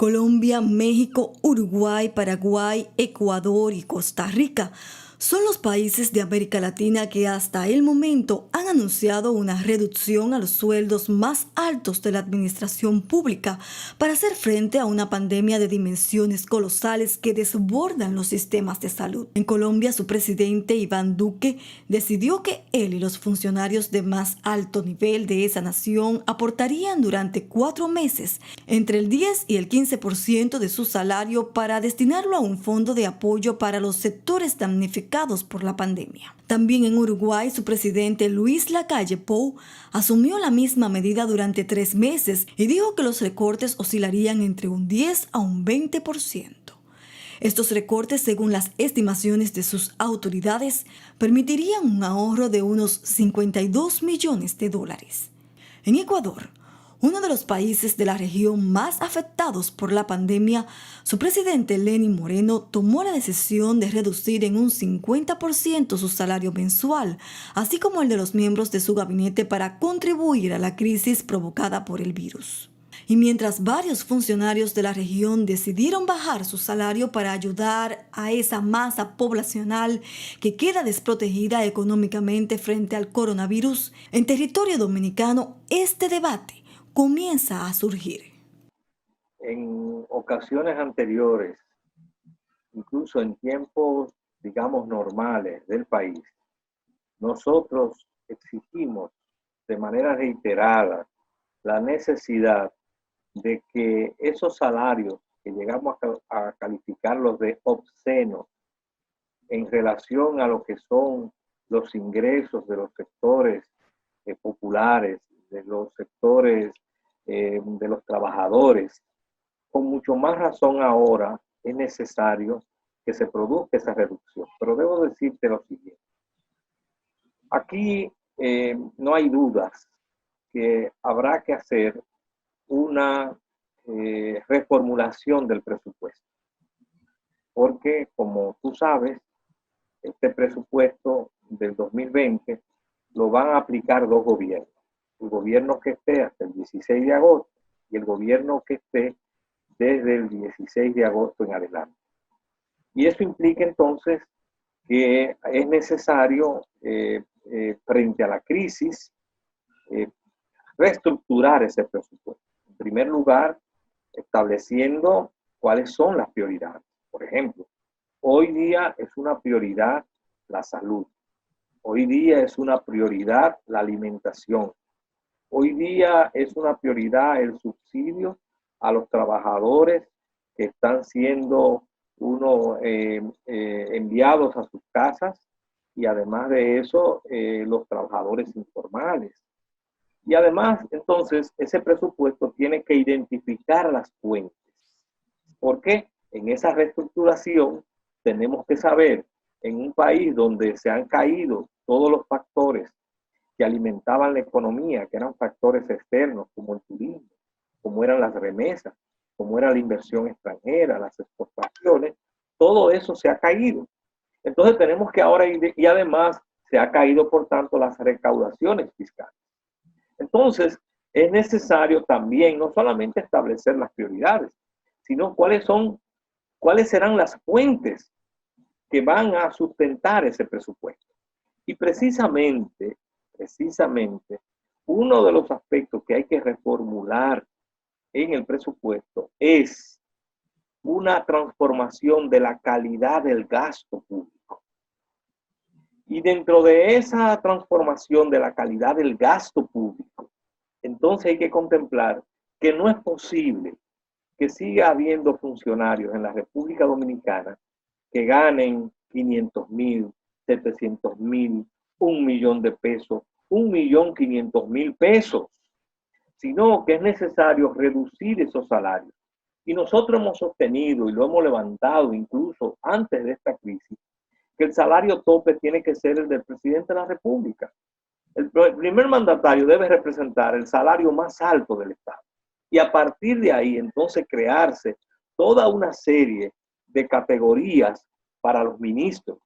Colombia, México, Uruguay, Paraguay, Ecuador y Costa Rica son los países de América Latina que hasta el momento han anunciado una reducción a los sueldos más altos de la administración pública para hacer frente a una pandemia de dimensiones colosales que desbordan los sistemas de salud. En Colombia, su presidente Iván Duque decidió que él y los funcionarios de más alto nivel de esa nación aportarían durante 4 meses entre el 10 y el 15% de su salario para destinarlo a un fondo de apoyo para los sectores damnificados por la pandemia. También en Uruguay, su presidente Luis Lacalle Pou asumió la misma medida durante 3 meses y dijo que los recortes oscilarían entre un 10 a un 20%. Estos recortes, según las estimaciones de sus autoridades, permitirían un ahorro de unos 52 millones de dólares. En Ecuador, uno de los países de la región más afectados por la pandemia, su presidente Lenín Moreno tomó la decisión de reducir en un 50% su salario mensual, así como el de los miembros de su gabinete para contribuir a la crisis provocada por el virus. Y mientras varios funcionarios de la región decidieron bajar su salario para ayudar a esa masa poblacional que queda desprotegida económicamente frente al coronavirus, en territorio dominicano este debate comienza a surgir. En ocasiones anteriores, incluso en tiempos, digamos, normales del país, nosotros exigimos de manera reiterada la necesidad de que esos salarios que llegamos a calificarlos de obscenos en relación a lo que son los ingresos de los sectores populares, de los sectores de los trabajadores, con mucho más razón ahora es necesario que se produzca esa reducción. Pero debo decirte lo siguiente. Aquí no hay dudas que habrá que hacer una reformulación del presupuesto. Porque, como tú sabes, este presupuesto del 2020 lo van a aplicar 2 gobiernos. El gobierno que esté hasta el 16 de agosto y el gobierno que esté desde el 16 de agosto en adelante. Y eso implica entonces que es necesario, frente a la crisis, reestructurar ese presupuesto. En primer lugar, estableciendo cuáles son las prioridades. Por ejemplo, hoy día es una prioridad la salud. Hoy día es una prioridad la alimentación. Hoy día es una prioridad el subsidio a los trabajadores que están siendo enviados a sus casas y además de eso los trabajadores informales. Y además, entonces, ese presupuesto tiene que identificar las fuentes. Porque en esa reestructuración tenemos que saber, en un país donde se han caído todos los factores que alimentaban la economía, que eran factores externos como el turismo, como eran las remesas, como era la inversión extranjera, las exportaciones, todo eso se ha caído. Entonces tenemos que ahora, y además se ha caído por tanto las recaudaciones fiscales. Entonces es necesario también no solamente establecer las prioridades, sino cuáles serán las fuentes que van a sustentar ese presupuesto. Y precisamente, uno de los aspectos que hay que reformular en el presupuesto es una transformación de la calidad del gasto público. Y dentro de esa transformación de la calidad del gasto público, entonces hay que contemplar que no es posible que siga habiendo funcionarios en la República Dominicana que ganen 500,000, 700,000, 1,000,000 de pesos, 1,500,000 pesos, sino que es necesario reducir esos salarios. Y nosotros hemos sostenido y lo hemos levantado incluso antes de esta crisis, que el salario tope tiene que ser el del presidente de la República. El primer mandatario debe representar el salario más alto del Estado. Y a partir de ahí, entonces, crearse toda una serie de categorías para los ministros,